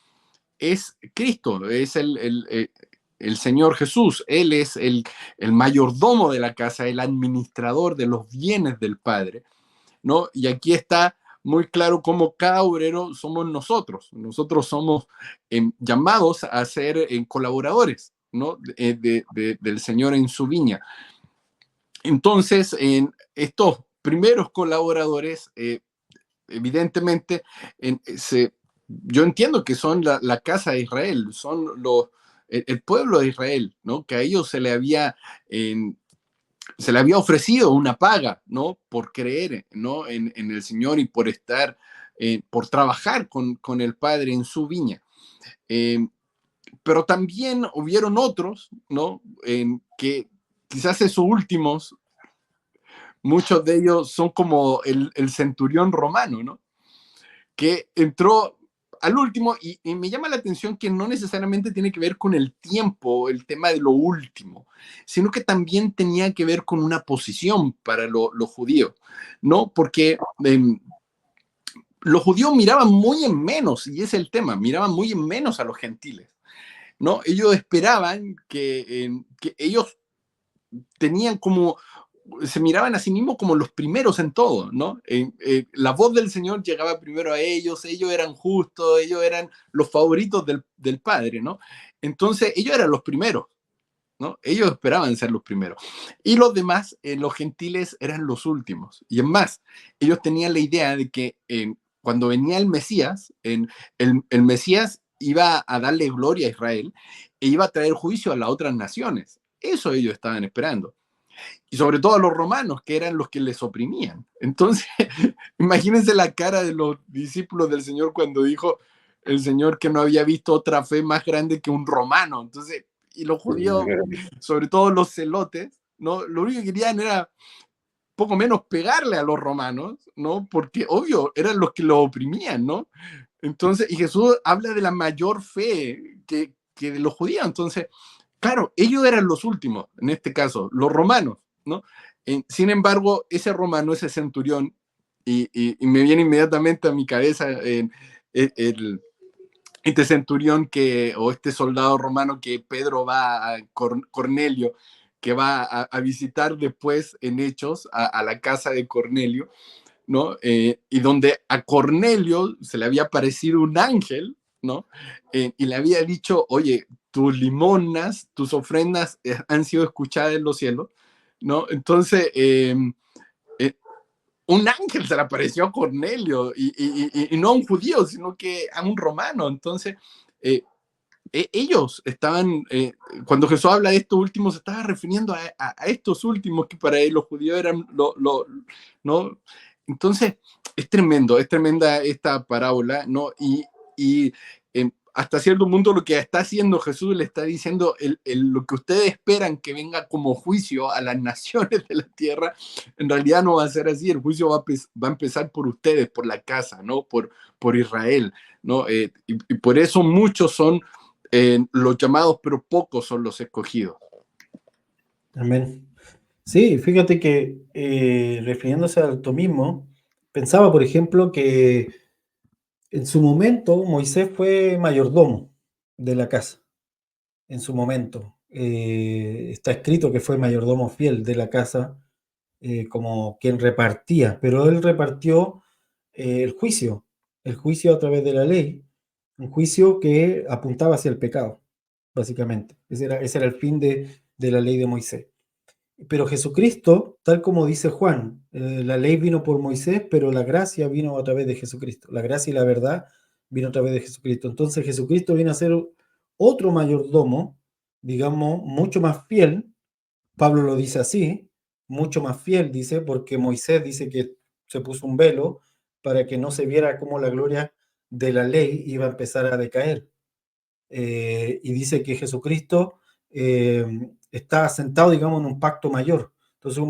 es Cristo, es el Señor Jesús. Él es el mayordomo de la casa, el administrador de los bienes del Padre, ¿no? Y aquí está muy claro cómo cada obrero somos nosotros. Nosotros somos llamados a ser colaboradores, ¿no? Del Señor en su viña. Entonces, en estos primeros colaboradores, evidentemente, yo entiendo que son la casa de Israel, son el pueblo de Israel, ¿no? Que a ellos se le había ofrecido una paga, ¿no? Por creer, ¿no? En el Señor y por estar, por trabajar con el Padre en su viña. Pero también hubieron otros, ¿no? Que quizás esos últimos, muchos de ellos son como el centurión romano, ¿no? Que entró al último y me llama la atención que no necesariamente tiene que ver con el tiempo, el tema de lo último, sino que también tenía que ver con una posición para los judíos, ¿no? Porque los judíos miraban muy en menos, y ese es el tema, miraban muy en menos a los gentiles, ¿no? Ellos esperaban que ellos tenían como se miraban a sí mismos como los primeros en todo, ¿no? La voz del Señor llegaba primero a ellos eran justos, ellos eran los favoritos del Padre, ¿no? Entonces, ellos eran los primeros, ¿no? Ellos esperaban ser los primeros. Y los demás, los gentiles, eran los últimos. Y es más, ellos tenían la idea de que cuando venía el Mesías, el Mesías iba a darle gloria a Israel e iba a traer juicio a las otras naciones. Eso ellos estaban esperando. Y sobre todo a los romanos, que eran los que les oprimían. Entonces, imagínense la cara de los discípulos del Señor cuando dijo el Señor que no había visto otra fe más grande que un romano. Entonces, y los judíos, sobre todo los celotes, ¿no? Lo único que querían era poco menos pegarle a los romanos, ¿no? Porque, obvio, eran los que los oprimían, ¿no? Entonces, y Jesús habla de la mayor fe que de los judíos. Entonces, claro, ellos eran los últimos, en este caso, los romanos, ¿no? Sin embargo, ese romano, ese centurión, y me viene inmediatamente a mi cabeza este centurión o este soldado romano que Pedro va a Cornelio, que va a visitar después en Hechos a la casa de Cornelio, ¿no? Y donde a Cornelio se le había aparecido un ángel, ¿no? Y le había dicho, oye, tus limonas, tus ofrendas han sido escuchadas en los cielos, ¿no? Entonces, un ángel se le apareció a Cornelio y no a un judío, sino que a un romano. Entonces, ellos estaban, cuando Jesús habla de estos últimos, se estaba refiriendo a estos últimos que para los judíos eran, ¿no? Entonces, es tremenda esta parábola, ¿no? Y hasta cierto punto lo que está haciendo Jesús le está diciendo lo que ustedes esperan que venga como juicio a las naciones de la tierra, en realidad no va a ser así. El juicio va a empezar por ustedes, por la casa, ¿no? Por Israel, ¿no? Y por eso muchos son los llamados, pero pocos son los escogidos. Amén. Sí, fíjate que refiriéndose al tomismo, pensaba, por ejemplo, que en su momento Moisés fue mayordomo de la casa. En su momento. Está escrito que fue mayordomo fiel de la casa, como quien repartía, pero él repartió el juicio a través de la ley, un juicio que apuntaba hacia el pecado, básicamente. Ese era el fin de la ley de Moisés. Pero Jesucristo, tal como dice Juan, la ley vino por Moisés, pero la gracia vino a través de Jesucristo. La gracia y la verdad vino a través de Jesucristo. Entonces Jesucristo viene a ser otro mayordomo, digamos, mucho más fiel. Pablo lo dice así, mucho más fiel, dice, porque Moisés dice que se puso un velo para que no se viera cómo la gloria de la ley iba a empezar a decaer. Y dice que Jesucristo está sentado, digamos, en un pacto mayor. Entonces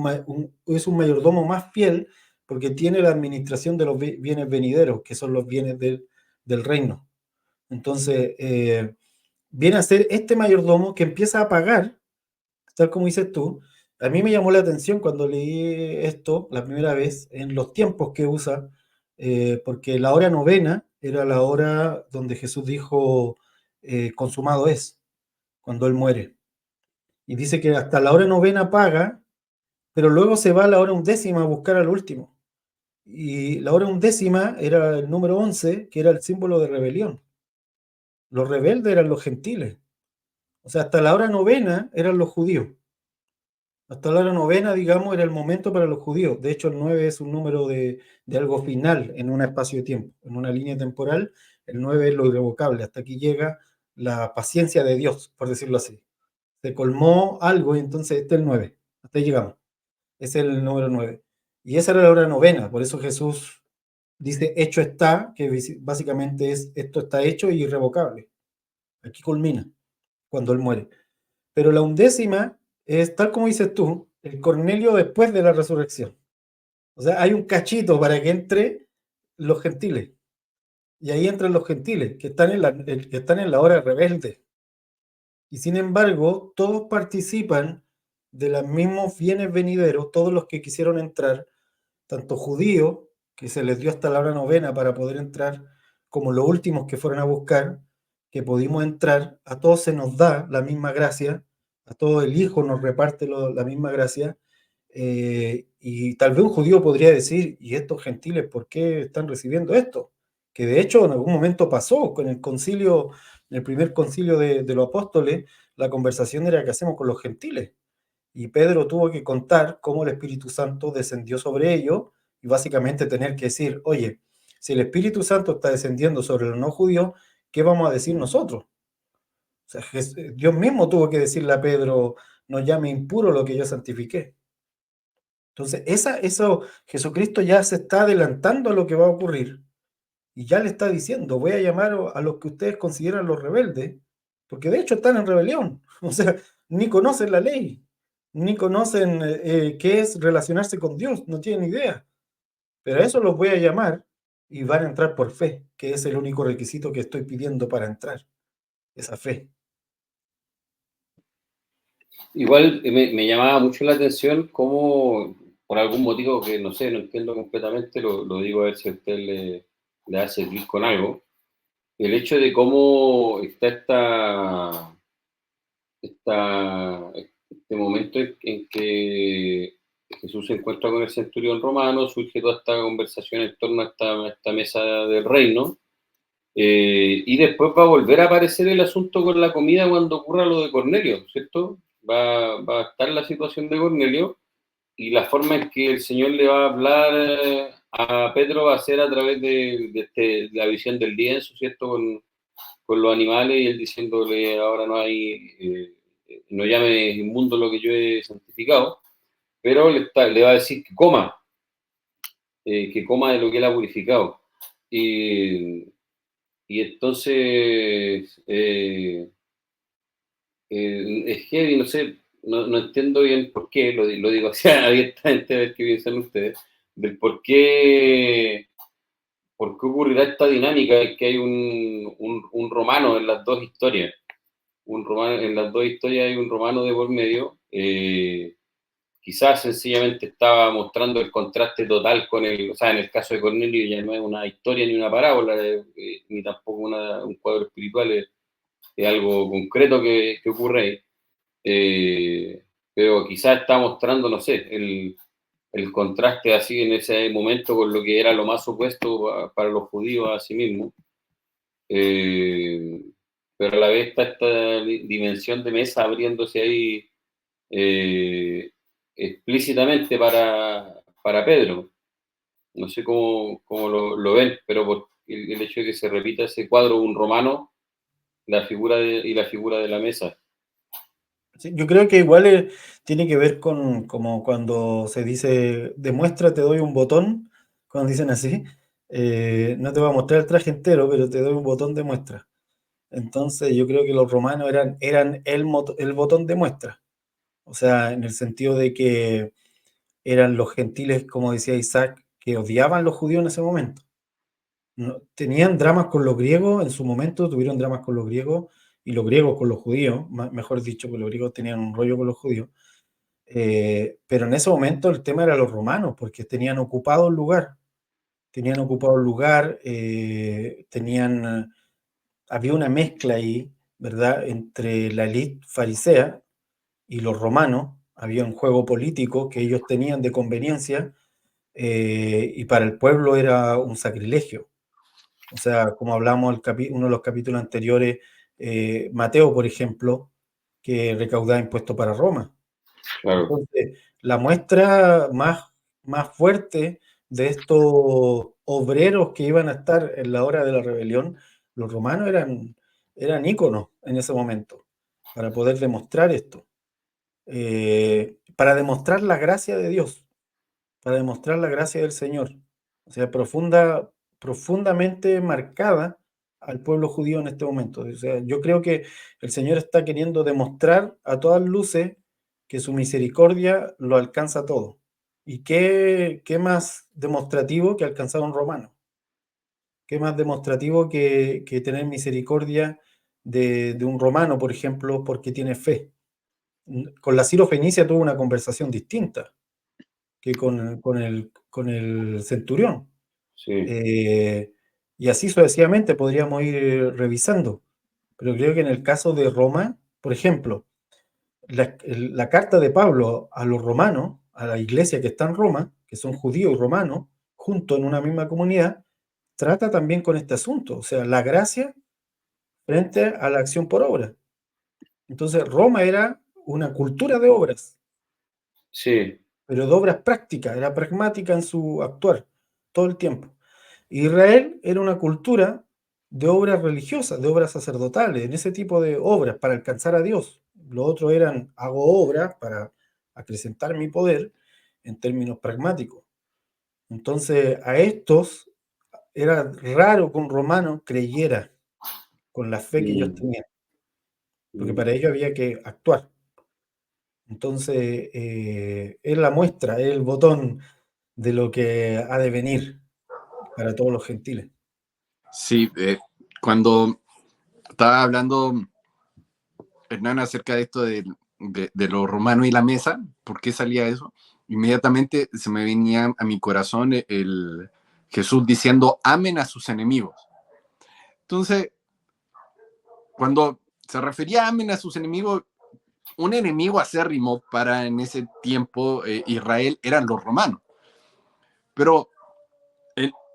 es un mayordomo más fiel porque tiene la administración de los bienes venideros, que son los bienes del reino. Entonces, viene a ser este mayordomo que empieza a pagar, tal como dices tú. A mí me llamó la atención cuando leí esto la primera vez, en los tiempos que usa, porque la hora novena era la hora donde Jesús dijo, consumado es, cuando él muere. Y dice que hasta la hora novena paga, pero luego se va a la hora undécima a buscar al último. Y la hora undécima era el número 11, que era el símbolo de rebelión. Los rebeldes eran los gentiles. O sea, hasta la hora novena eran los judíos. Hasta la hora novena, digamos, era el momento para los judíos. De hecho, el 9 es un número de algo final en un espacio de tiempo, en una línea temporal. El 9 es lo irrevocable. Hasta aquí llega la paciencia de Dios, por decirlo así. Se colmó algo y entonces este es el 9. Hasta ahí llegamos. Es el número 9. Y esa era la hora novena. Por eso Jesús dice, hecho está, que básicamente es, esto está hecho y irrevocable. Aquí culmina, cuando él muere. Pero la undécima es, tal como dices tú, el Cornelio después de la resurrección. O sea, hay un cachito para que entre los gentiles. Y ahí entran los gentiles, que están en la hora rebelde. Y sin embargo, todos participan de los mismos bienes venideros, todos los que quisieron entrar, tanto judíos, que se les dio hasta la hora novena para poder entrar, como los últimos que fueron a buscar, que pudimos entrar, a todos se nos da la misma gracia, a todo el Hijo nos reparte la misma gracia, y tal vez un judío podría decir, ¿y estos gentiles por qué están recibiendo esto? Que de hecho en algún momento pasó con el concilio, el primer concilio de los apóstoles, la conversación era qué hacemos con los gentiles. Y Pedro tuvo que contar cómo el Espíritu Santo descendió sobre ellos y básicamente tener que decir, oye, si el Espíritu Santo está descendiendo sobre los no judíos, ¿qué vamos a decir nosotros? O sea, Dios mismo tuvo que decirle a Pedro, no llame impuro lo que yo santifiqué. Entonces, eso Jesucristo ya se está adelantando a lo que va a ocurrir y ya le está diciendo, voy a llamar a los que ustedes consideran los rebeldes, porque de hecho están en rebelión, o sea, ni conocen la ley, ni conocen qué es relacionarse con Dios, no tienen idea, pero a eso los voy a llamar y van a entrar por fe, que es el único requisito que estoy pidiendo para entrar, esa fe. Igual me llamaba mucho la atención cómo, por algún motivo que no sé, no entiendo completamente, lo digo a ver si a usted le hace clic con algo, el hecho de cómo está este momento en que Jesús se encuentra con el centurión romano, surge toda esta conversación en torno a esta mesa del reino, y después va a volver a aparecer el asunto con la comida cuando ocurra lo de Cornelio, ¿cierto? Va a estar la situación de Cornelio, y la forma en que el Señor le va a hablar a Pedro va a ser a través de la visión del lienzo, ¿cierto? Con los animales, y él diciéndole, ahora no llames inmundo lo que yo he santificado, pero le va a decir que coma de lo que él ha purificado. Y entonces es heavy, no sé, no entiendo bien por qué, lo digo así abiertamente, a ver qué piensan ustedes, del por qué ocurrirá esta dinámica de que hay un romano en las dos historias. En las dos historias hay un romano de por medio. Quizás sencillamente estaba mostrando el contraste total o sea, en el caso de Cornelio ya no es una historia ni una parábola, ni tampoco un cuadro espiritual, es algo concreto que ocurre ahí. Pero quizás está mostrando, no sé, el contraste así en ese momento con lo que era lo más opuesto para los judíos a sí mismos. Pero a la vez está esta dimensión de mesa abriéndose ahí explícitamente para Pedro. No sé cómo lo ven, pero por el hecho de que se repita ese cuadro, un romano, la figura de la mesa. Sí, yo creo que igual tiene que ver con como cuando se dice, demuestra, te doy un botón, cuando dicen así, no te voy a mostrar el traje entero, pero te doy un botón de muestra. Entonces yo creo que los romanos eran el botón de muestra, o sea, en el sentido de que eran los gentiles, como decía Isaac, que odiaban los judíos en ese momento. Tenían dramas con los griegos, en su momento tuvieron dramas con los griegos, y los griegos con los judíos, mejor dicho, que los griegos tenían un rollo con los judíos, pero en ese momento el tema era los romanos, porque tenían ocupado el lugar, había una mezcla ahí, ¿verdad?, entre la élite farisea y los romanos, había un juego político que ellos tenían de conveniencia, y para el pueblo era un sacrilegio. O sea, como hablamos uno de los capítulos anteriores, Mateo, por ejemplo, que recaudaba impuestos para Roma. Claro. Entonces, la muestra más fuerte de estos obreros que iban a estar en la hora de la rebelión, los romanos eran íconos en ese momento, para poder demostrar esto, para demostrar la gracia de Dios, para demostrar la gracia del Señor. O sea, profundamente marcada al pueblo judío en este momento. O sea, yo creo que el Señor está queriendo demostrar a todas luces que su misericordia lo alcanza todo. ¿Y qué más demostrativo que alcanzar a un romano? ¿Qué más demostrativo que tener misericordia de un romano, por ejemplo, porque tiene fe? Con la Sirofenicia tuvo una conversación distinta que con el centurión. Sí. Y así sucesivamente podríamos ir revisando. Pero creo que en el caso de Roma, por ejemplo, la carta de Pablo a los romanos, a la iglesia que está en Roma, que son judíos y romanos, juntos en una misma comunidad, trata también con este asunto, o sea, la gracia frente a la acción por obra. Entonces, Roma era una cultura de obras, Sí. pero de obras prácticas, era pragmática en su actuar todo el tiempo. Israel era una cultura de obras religiosas, de obras sacerdotales, en ese tipo de obras para alcanzar a Dios. Lo otro eran, hago obras para acrecentar mi poder en términos pragmáticos. Entonces, a estos era raro que un romano creyera con la fe que ellos tenían, porque para ello había que actuar. Entonces, es la muestra, es el botón de lo que ha de venir para todos los gentiles. Sí, cuando estaba hablando Hernán acerca de esto de lo romano y la mesa, ¿por qué salía eso? Inmediatamente se me venía a mi corazón el Jesús diciendo, amen a sus enemigos. Entonces, cuando se refería a amen a sus enemigos, un enemigo acérrimo para en ese tiempo Israel eran los romanos. Pero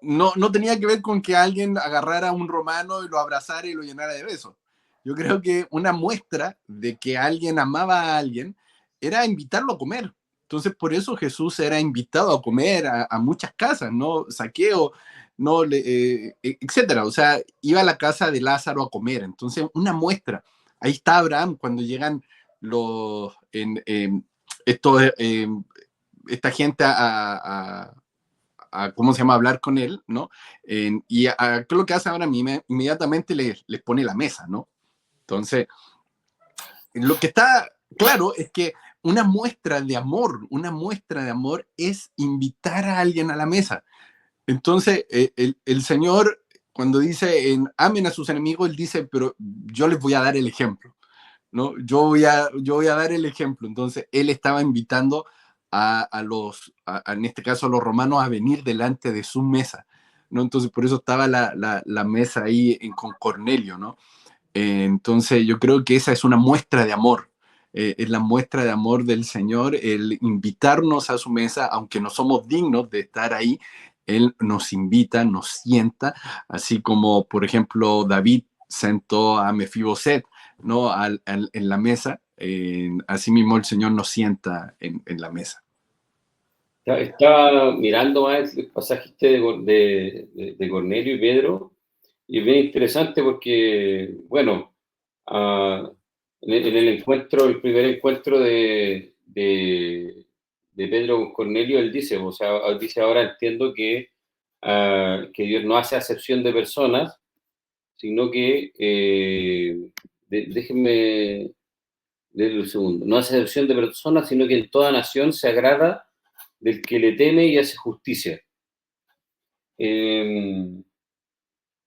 no tenía que ver con que alguien agarrara a un romano y lo abrazara y lo llenara de besos. Yo creo que una muestra de que alguien amaba a alguien era invitarlo a comer. Entonces, por eso Jesús era invitado a comer a muchas casas, ¿no? Saqueo, no, etcétera. O sea, iba a la casa de Lázaro a comer. Entonces, una muestra. Ahí está Abraham cuando llegan los, estos, esta gente ¿cómo se llama? Hablar con él, ¿no? ¿qué es lo que hace ahora? Inmediatamente les pone la mesa, ¿no? Entonces, lo que está claro es que una muestra de amor es invitar a alguien a la mesa. Entonces, el Señor, cuando dice, amen a sus enemigos, él dice, pero yo les voy a dar el ejemplo, ¿no? Yo voy a dar el ejemplo. Entonces, él estaba invitando en este caso a los romanos, a venir delante de su mesa, ¿no? Entonces, por eso estaba la mesa ahí con Cornelio, ¿no? Entonces, yo creo que esa es una muestra de amor. Es la muestra de amor del Señor, el invitarnos a su mesa, aunque no somos dignos de estar ahí, Él nos invita, nos sienta, así como, por ejemplo, David sentó a Mefiboset, ¿no? En la mesa. Asimismo, el Señor nos sienta en la mesa. Estaba mirando más el pasaje de Cornelio y Pedro, y es bien interesante porque, bueno, en el encuentro, el primer encuentro de Pedro con Cornelio, él dice, o sea, dice, ahora entiendo que Dios no hace acepción de personas, sino que, déjenme leer un segundo, no hace acepción de personas, sino que en toda nación se agrada del que le teme y hace justicia.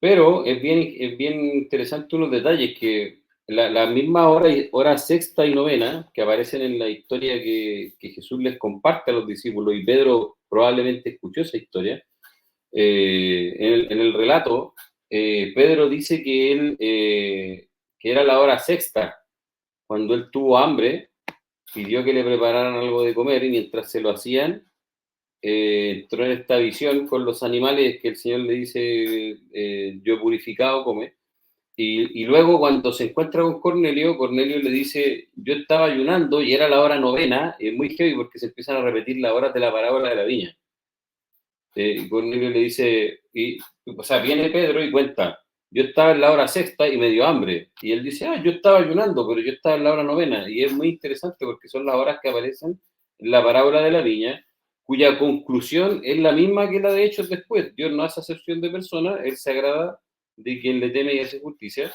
Pero es bien interesante unos detalles que la misma hora sexta y novena que aparecen en la historia que Jesús les comparte a los discípulos, y Pedro probablemente escuchó esa historia, en el relato, Pedro dice que era la hora sexta, cuando él tuvo hambre, pidió que le prepararan algo de comer, y mientras se lo hacían, entró en esta visión con los animales que el Señor le dice, yo he purificado, come. Y luego cuando se encuentra con Cornelio, Cornelio le dice, yo estaba ayunando y era la hora novena, es muy heavy porque se empiezan a repetir las horas de la parábola de la viña. Cornelio le dice, o sea, viene Pedro y cuenta, yo estaba en la hora sexta y me dio hambre. Y él dice, yo estaba ayunando, pero yo estaba en la hora novena. Y es muy interesante porque son las horas que aparecen en la parábola de la viña, cuya conclusión es la misma que la de Hechos después. Dios no hace acepción de personas, Él se agrada de quien le teme y hace justicia.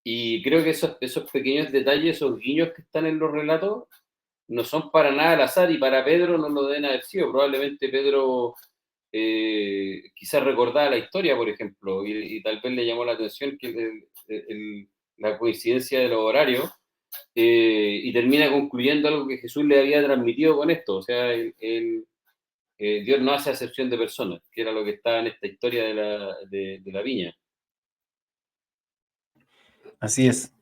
Y creo que esos pequeños detalles, esos guiños que están en los relatos, no son para nada al azar, y para Pedro no lo deben haber sido. Probablemente Pedro quizás recordaba la historia, por ejemplo, y tal vez le llamó la atención que la coincidencia de los horarios, y termina concluyendo algo que Jesús le había transmitido con esto. O sea, Dios no hace acepción de personas, que era lo que estaba en esta historia de la viña. Así es.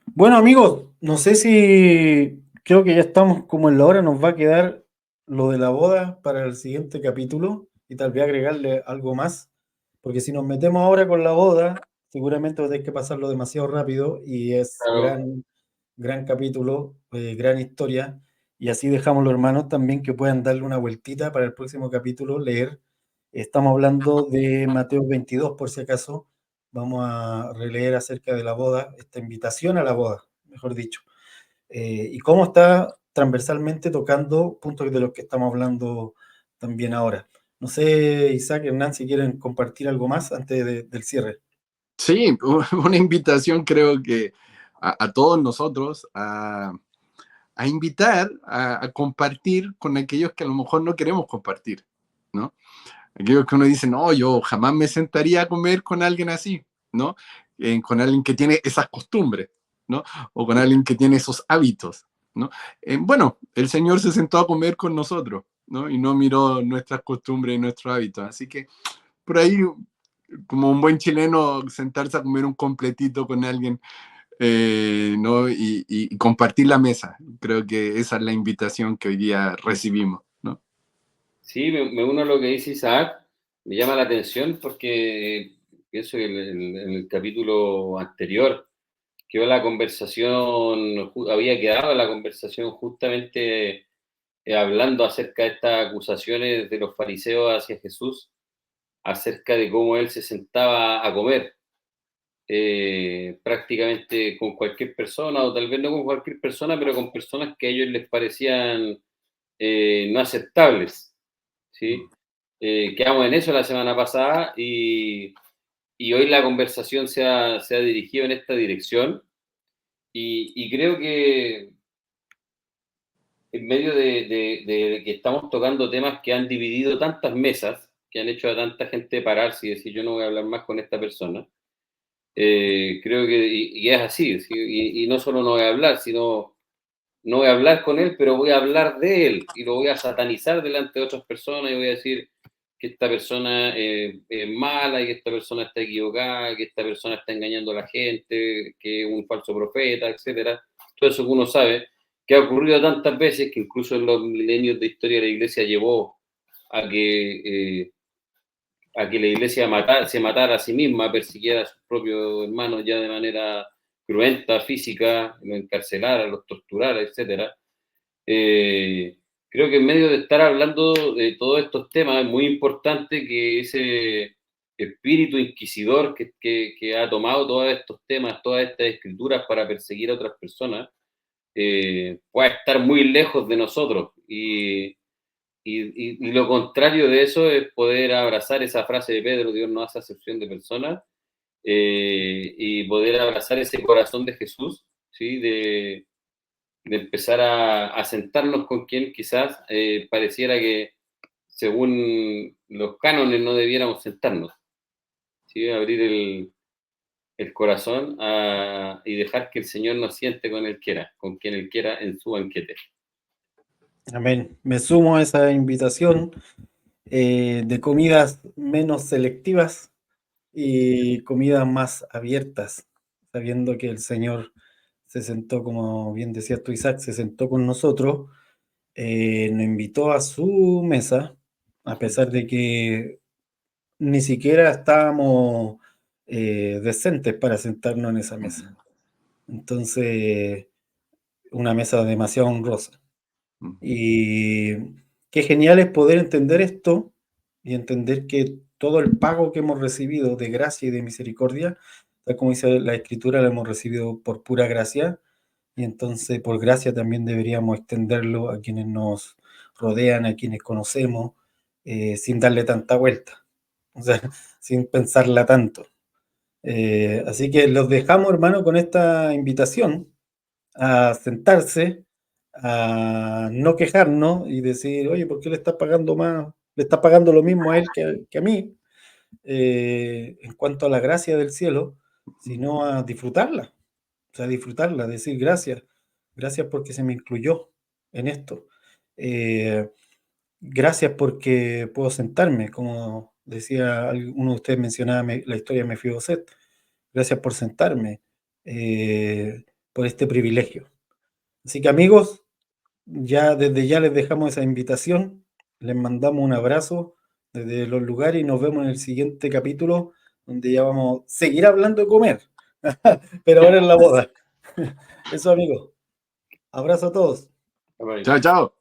Bueno, amigos, no sé si creo que ya estamos como en la hora, nos va a quedar lo de la boda para el siguiente capítulo y tal vez agregarle algo más, porque si nos metemos ahora con la boda, seguramente va a tener que pasarlo demasiado rápido y es Claro. gran capítulo, gran historia, y así dejamos los hermanos también que puedan darle una vueltita para el próximo capítulo, leer. Estamos hablando de Mateo 22, por si acaso. Vamos a releer acerca de la boda, esta invitación a la boda, mejor dicho, y cómo está transversalmente tocando puntos de los que estamos hablando también ahora. No sé, Isaac, Hernán, si quieren compartir algo más antes del cierre. Sí, una invitación creo que a todos nosotros a invitar, a compartir con aquellos que a lo mejor no queremos compartir, ¿no? Aquellos que uno dice, no, yo jamás me sentaría a comer con alguien así, ¿no? Con alguien que tiene esas costumbres, ¿no? O con alguien que tiene esos hábitos, ¿no? Bueno, el Señor se sentó a comer con nosotros, ¿no? Y no miró nuestras costumbres y nuestros hábitos. Así que por ahí, como un buen chileno, sentarse a comer un completito con alguien ¿no? Y compartir la mesa. Creo que esa es la invitación que hoy día recibimos, ¿no? Sí, me uno a lo que dice Isaac, me llama la atención porque pienso que en el capítulo anterior quedó la conversación, había quedado la conversación justamente hablando acerca de estas acusaciones de los fariseos hacia Jesús, acerca de cómo él se sentaba a comer prácticamente con cualquier persona, o tal vez no con cualquier persona, pero con personas que a ellos les parecían no aceptables, ¿sí? Quedamos en eso la semana pasada y hoy la conversación se ha dirigido en esta dirección y creo que en medio de que estamos tocando temas que han dividido tantas mesas, que han hecho a tanta gente pararse y decir yo no voy a hablar más con esta persona, creo que, y es así, ¿sí? Y no solo no voy a hablar, sino no voy a hablar con él, pero voy a hablar de él y lo voy a satanizar delante de otras personas y voy a decir que esta persona es mala y que esta persona está equivocada, que esta persona está engañando a la gente, que es un falso profeta, etcétera. Todo eso que uno sabe, que ha ocurrido tantas veces que incluso en los milenios de historia de la iglesia llevó a que la iglesia se matara a sí misma, persiguiera a sus propios hermanos ya de manera cruenta, física, los encarcelara, los torturara, etc. Creo que en medio de estar hablando de todos estos temas es muy importante que ese espíritu inquisidor que ha tomado todos estos temas, todas estas escrituras para perseguir a otras personas, pueda estar muy lejos de nosotros. Y lo contrario de eso es poder abrazar esa frase de Pedro, Dios no hace acepción de personas, y poder abrazar ese corazón de Jesús, ¿sí? De empezar a sentarnos con quien quizás pareciera que según los cánones no debiéramos sentarnos, ¿sí? Abrir el corazón y dejar que el Señor nos siente con quien Él quiera en su banquete. Amén. Me sumo a esa invitación de comidas menos selectivas y comidas más abiertas, sabiendo que el Señor se sentó, como bien decías tú, Isaac, se sentó con nosotros, nos invitó a su mesa, a pesar de que ni siquiera estábamos decentes para sentarnos en esa mesa. Entonces, una mesa demasiado honrosa. Y qué genial es poder entender esto y entender que todo el pago que hemos recibido de gracia y de misericordia, tal como dice la Escritura, lo hemos recibido por pura gracia, y entonces por gracia también deberíamos extenderlo a quienes nos rodean, a quienes conocemos, sin darle tanta vuelta, o sea, sin pensarla tanto. Así que los dejamos, hermano, con esta invitación a sentarse, a no quejarnos y decir, oye, ¿por qué le está pagando más? Le está pagando lo mismo a él que a mí, en cuanto a la gracia del cielo, sino a disfrutarla. O sea, disfrutarla, decir gracias, gracias porque se me incluyó en esto. Gracias porque puedo sentarme, como decía uno de ustedes, mencionaba la historia de Mefiboset. Gracias por sentarme, por este privilegio. Así que amigos, desde ya les dejamos esa invitación, les mandamos un abrazo desde los lugares y nos vemos en el siguiente capítulo donde ya vamos a seguir hablando de comer, pero ahora en la boda. Eso amigos, abrazo a todos. Chao, chao.